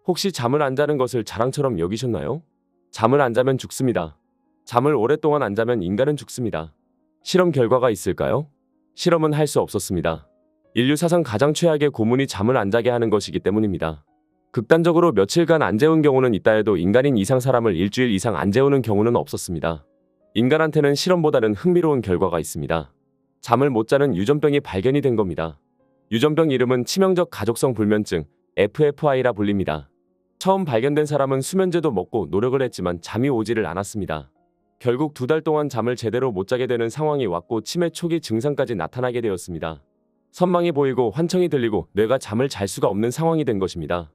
혹시 잠을 안 자는 것을 자랑처럼 여기셨나요? 잠을 안 자면 죽습니다. 잠을 오랫동안 안 자면 인간은 죽습니다. 실험 결과가 있을까요? 실험은 할 수 없었습니다. 인류 사상 가장 최악의 고문이 잠을 안 자게 하는 것이기 때문입니다. 극단적으로 며칠간 안 재운 경우는 있다 해도 인간인 이상 사람을 일주일 이상 안 재우는 경우는 없었습니다. 인간한테는 실험보다는 흥미로운 결과가 있습니다. 잠을 못 자는 유전병이 발견이 된 겁니다. 유전병 이름은 치명적 가족성 불면증 FFI라 불립니다. 처음 발견된 사람은 수면제도 먹고 노력을 했지만 잠이 오지를 않았습니다. 결국 2달 동안 잠을 제대로 못 자게 되는 상황이 왔고 치매 초기 증상까지 나타나게 되었습니다. 선망이 보이고 환청이 들리고 뇌가 잠을 잘 수가 없는 상황이 된 것입니다.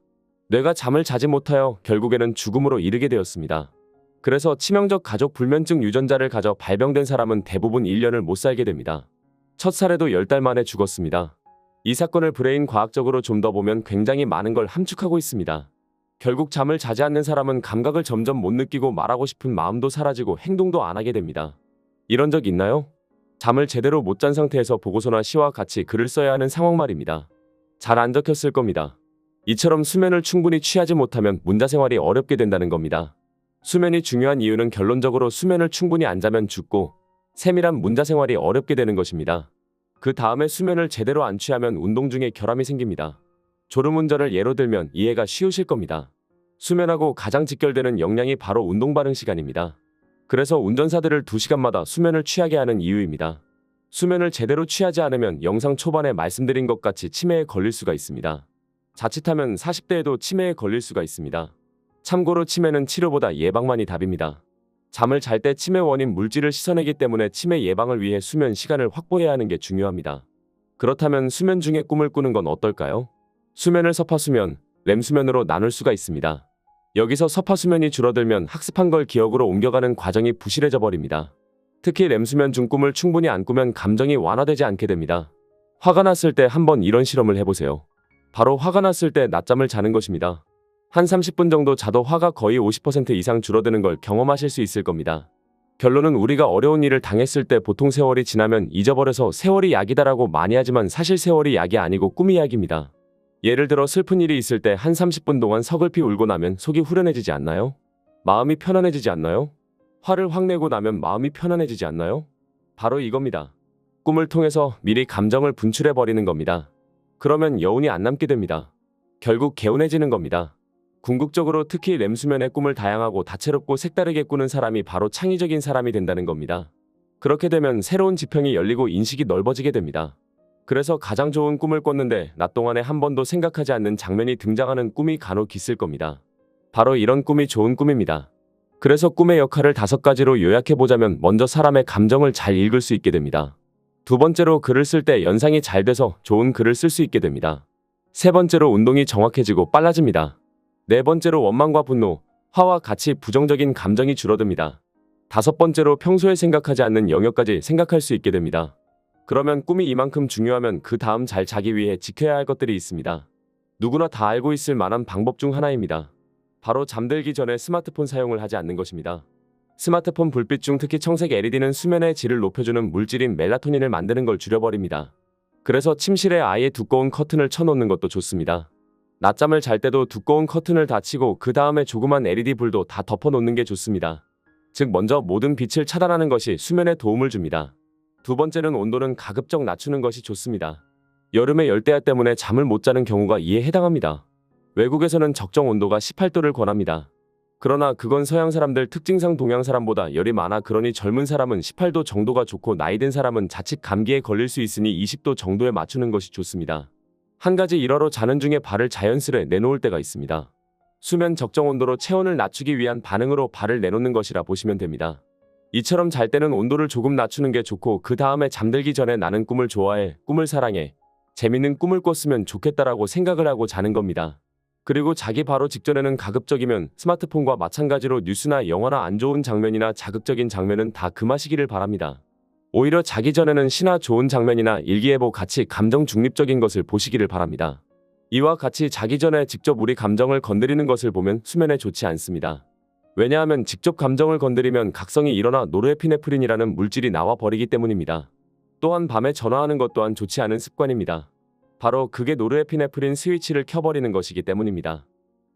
뇌가 잠을 자지 못하여 결국에는 죽음으로 이르게 되었습니다. 그래서 치명적 가족 불면증 유전자를 가져 발병된 사람은 대부분 1년을 못 살게 됩니다. 첫 사례도 10달 만에 죽었습니다. 이 사건을 브레인 과학적으로 좀 더 보면 굉장히 많은 걸 함축하고 있습니다. 결국 잠을 자지 않는 사람은 감각을 점점 못 느끼고 말하고 싶은 마음도 사라지고 행동도 안 하게 됩니다. 이런 적 있나요? 잠을 제대로 못 잔 상태에서 보고서나 시와 같이 글을 써야 하는 상황 말입니다. 잘 안 적혔을 겁니다. 이처럼 수면을 충분히 취하지 못하면 문자생활이 어렵게 된다는 겁니다. 수면이 중요한 이유는 결론적으로 수면을 충분히 안 자면 죽고 세밀한 문자생활이 어렵게 되는 것입니다. 그 다음에 수면을 제대로 안 취하면 운동 중에 결함이 생깁니다. 졸음운전을 예로 들면 이해가 쉬우실 겁니다. 수면하고 가장 직결되는 역량이 바로 운동 반응 시간입니다. 그래서 운전사들을 2시간마다 수면을 취하게 하는 이유입니다. 수면을 제대로 취하지 않으면 영상 초반에 말씀드린 것 같이 치매에 걸릴 수가 있습니다. 자칫하면 40대에도 치매에 걸릴 수가 있습니다. 참고로 치매는 치료보다 예방만이 답입니다. 잠을 잘 때 치매 원인 물질을 씻어내기 때문에 치매 예방을 위해 수면 시간을 확보해야 하는 게 중요합니다. 그렇다면 수면 중에 꿈을 꾸는 건 어떨까요? 수면을 섭하수면, 렘수면으로 나눌 수가 있습니다. 여기서 섭하수면이 줄어들면 학습한 걸 기억으로 옮겨가는 과정이 부실해져 버립니다. 특히 렘수면 중 꿈을 충분히 안 꾸면 감정이 완화되지 않게 됩니다. 화가 났을 때 한번 이런 실험을 해보세요. 바로 화가 났을 때 낮잠을 자는 것입니다. 한 30분 정도 자도 화가 거의 50% 이상 줄어드는 걸 경험하실 수 있을 겁니다. 결론은 우리가 어려운 일을 당했을 때 보통 세월이 지나면 잊어버려서 세월이 약이다라고 많이 하지만 사실 세월이 약이 아니고 꿈이 약입니다. 예를 들어 슬픈 일이 있을 때 한 30분 동안 서글피 울고 나면 속이 후련해지지 않나요? 마음이 편안해지지 않나요? 화를 확 내고 나면 마음이 편안해지지 않나요? 바로 이겁니다. 꿈을 통해서 미리 감정을 분출해버리는 겁니다. 그러면 여운이 안 남게 됩니다. 결국 개운해지는 겁니다. 궁극적으로 특히 렘수면의 꿈을 다양하고 다채롭고 색다르게 꾸는 사람이 바로 창의적인 사람이 된다는 겁니다. 그렇게 되면 새로운 지평이 열리고 인식이 넓어지게 됩니다. 그래서 가장 좋은 꿈을 꿨는데 낮 동안에 한 번도 생각하지 않는 장면이 등장하는 꿈이 간혹 있을 겁니다. 바로 이런 꿈이 좋은 꿈입니다. 그래서 꿈의 역할을 5가지로 요약해보자면 먼저 사람의 감정을 잘 읽을 수 있게 됩니다. 2번째로 글을 쓸 때 연상이 잘 돼서 좋은 글을 쓸 수 있게 됩니다. 3번째로 운동이 정확해지고 빨라집니다. 4번째로 원망과 분노, 화와 같이 부정적인 감정이 줄어듭니다. 5번째로 평소에 생각하지 않는 영역까지 생각할 수 있게 됩니다. 그러면 꿈이 이만큼 중요하면 그 다음 잘 자기 위해 지켜야 할 것들이 있습니다. 누구나 다 알고 있을 만한 방법 중 하나입니다. 바로 잠들기 전에 스마트폰 사용을 하지 않는 것입니다. 스마트폰 불빛 중 특히 청색 LED는 수면의 질을 높여주는 물질인 멜라토닌을 만드는 걸 줄여버립니다. 그래서 침실에 아예 두꺼운 커튼을 쳐놓는 것도 좋습니다. 낮잠을 잘 때도 두꺼운 커튼을 닫히고 그 다음에 조그만 LED 불도 다 덮어놓는 게 좋습니다. 즉 먼저 모든 빛을 차단하는 것이 수면에 도움을 줍니다. 2번째는 온도는 가급적 낮추는 것이 좋습니다. 여름에 열대야 때문에 잠을 못 자는 경우가 이에 해당합니다. 외국에서는 적정 온도가 18도를 권합니다. 그러나 그건 서양 사람들 특징상 동양 사람보다 열이 많아 그러니 젊은 사람은 18도 정도가 좋고 나이 든 사람은 자칫 감기에 걸릴 수 있으니 20도 정도에 맞추는 것이 좋습니다. 한 가지 일화로 자는 중에 발을 자연스레 내놓을 때가 있습니다. 수면 적정 온도로 체온을 낮추기 위한 반응으로 발을 내놓는 것이라 보시면 됩니다. 이처럼 잘 때는 온도를 조금 낮추는 게 좋고 그 다음에 잠들기 전에 나는 꿈을 좋아해, 꿈을 사랑해, 재밌는 꿈을 꿨으면 좋겠다라고 생각을 하고 자는 겁니다. 그리고 자기 바로 직전에는 가급적이면 스마트폰과 마찬가지로 뉴스나 영화나 안 좋은 장면이나 자극적인 장면은 다 금하시기를 바랍니다. 오히려 자기 전에는 시나 좋은 장면이나 일기예보 같이 감정 중립적인 것을 보시기를 바랍니다. 이와 같이 자기 전에 직접 우리 감정을 건드리는 것을 보면 수면에 좋지 않습니다. 왜냐하면 직접 감정을 건드리면 각성이 일어나 노르에피네프린이라는 물질이 나와 버리기 때문입니다. 또한 밤에 전화하는 것 또한 좋지 않은 습관입니다. 바로 그게 노르에피네프린 스위치를 켜버리는 것이기 때문입니다.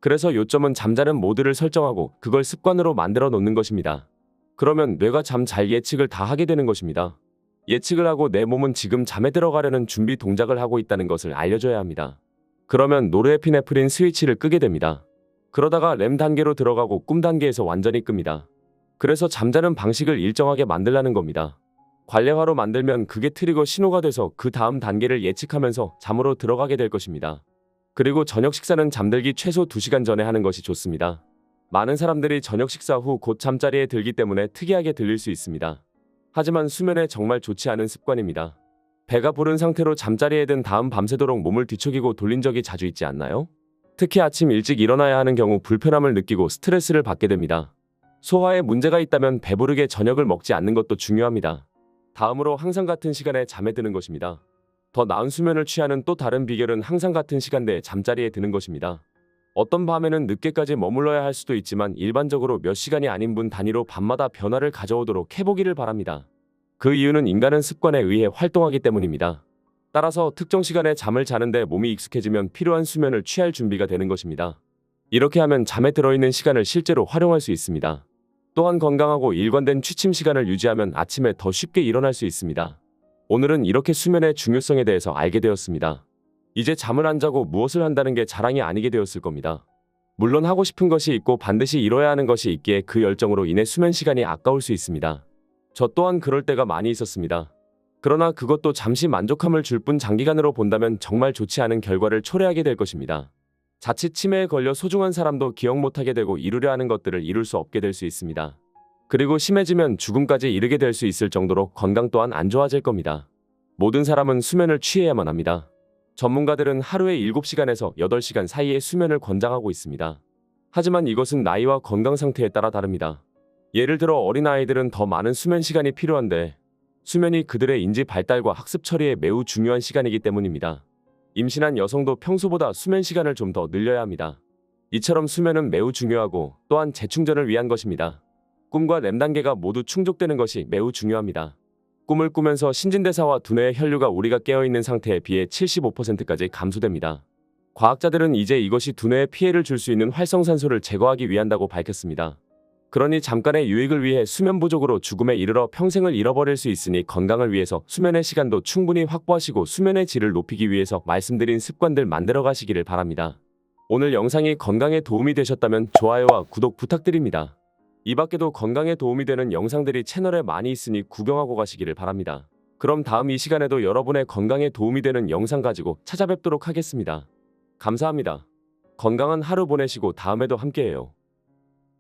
그래서 요점은 잠자는 모드를 설정하고 그걸 습관으로 만들어 놓는 것입니다. 그러면 뇌가 잠 잘 예측을 다 하게 되는 것입니다. 예측을 하고 내 몸은 지금 잠에 들어가려는 준비 동작을 하고 있다는 것을 알려줘야 합니다. 그러면 노르에피네프린 스위치를 끄게 됩니다. 그러다가 렘 단계로 들어가고 꿈 단계에서 완전히 끕니다. 그래서 잠자는 방식을 일정하게 만들라는 겁니다. 관례화로 만들면 그게 트리거 신호가 돼서 그 다음 단계를 예측하면서 잠으로 들어가게 될 것입니다. 그리고 저녁 식사는 잠들기 최소 2시간 전에 하는 것이 좋습니다. 많은 사람들이 저녁 식사 후 곧 잠자리에 들기 때문에 특이하게 들릴 수 있습니다. 하지만 수면에 정말 좋지 않은 습관입니다. 배가 부른 상태로 잠자리에 든 다음 밤새도록 몸을 뒤척이고 돌린 적이 자주 있지 않나요? 특히 아침 일찍 일어나야 하는 경우 불편함을 느끼고 스트레스를 받게 됩니다. 소화에 문제가 있다면 배부르게 저녁을 먹지 않는 것도 중요합니다. 다음으로 항상 같은 시간에 잠에 드는 것입니다. 더 나은 수면을 취하는 또 다른 비결은 항상 같은 시간대에 잠자리에 드는 것입니다. 어떤 밤에는 늦게까지 머물러야 할 수도 있지만 일반적으로 몇 시간이 아닌 분 단위로 밤마다 변화를 가져오도록 해보기를 바랍니다. 그 이유는 인간은 습관에 의해 활동하기 때문입니다. 따라서 특정 시간에 잠을 자는데 몸이 익숙해지면 필요한 수면을 취할 준비가 되는 것입니다. 이렇게 하면 잠에 들어있는 시간을 실제로 활용할 수 있습니다. 또한 건강하고 일관된 취침 시간을 유지하면 아침에 더 쉽게 일어날 수 있습니다. 오늘은 이렇게 수면의 중요성에 대해서 알게 되었습니다. 이제 잠을 안 자고 무엇을 한다는 게 자랑이 아니게 되었을 겁니다. 물론 하고 싶은 것이 있고 반드시 이뤄야 하는 것이 있기에 그 열정으로 인해 수면 시간이 아까울 수 있습니다. 저 또한 그럴 때가 많이 있었습니다. 그러나 그것도 잠시 만족함을 줄 뿐 장기간으로 본다면 정말 좋지 않은 결과를 초래하게 될 것입니다. 자칫 치매에 걸려 소중한 사람도 기억 못하게 되고 이루려 하는 것들을 이룰 수 없게 될 수 있습니다. 그리고 심해지면 죽음까지 이르게 될 수 있을 정도로 건강 또한 안 좋아질 겁니다. 모든 사람은 수면을 취해야만 합니다. 전문가들은 하루에 7시간에서 8시간 사이의 수면을 권장하고 있습니다. 하지만 이것은 나이와 건강 상태에 따라 다릅니다. 예를 들어 어린아이들은 더 많은 수면 시간이 필요한데 수면이 그들의 인지 발달과 학습 처리에 매우 중요한 시간이기 때문입니다. 임신한 여성도 평소보다 수면 시간을 좀 더 늘려야 합니다. 이처럼 수면은 매우 중요하고 또한 재충전을 위한 것입니다. 꿈과 렘 단계가 모두 충족되는 것이 매우 중요합니다. 꿈을 꾸면서 신진대사와 두뇌의 혈류가 우리가 깨어있는 상태에 비해 75%까지 감소됩니다. 과학자들은 이제 이것이 두뇌에 피해를 줄 수 있는 활성산소를 제거하기 위한다고 밝혔습니다. 그러니 잠깐의 유익을 위해 수면 부족으로 죽음에 이르러 평생을 잃어버릴 수 있으니 건강을 위해서 수면의 시간도 충분히 확보하시고 수면의 질을 높이기 위해서 말씀드린 습관들 만들어 가시기를 바랍니다. 오늘 영상이 건강에 도움이 되셨다면 좋아요와 구독 부탁드립니다. 이 밖에도 건강에 도움이 되는 영상들이 채널에 많이 있으니 구경하고 가시기를 바랍니다. 그럼 다음 이 시간에도 여러분의 건강에 도움이 되는 영상 가지고 찾아뵙도록 하겠습니다. 감사합니다. 건강한 하루 보내시고 다음에도 함께해요.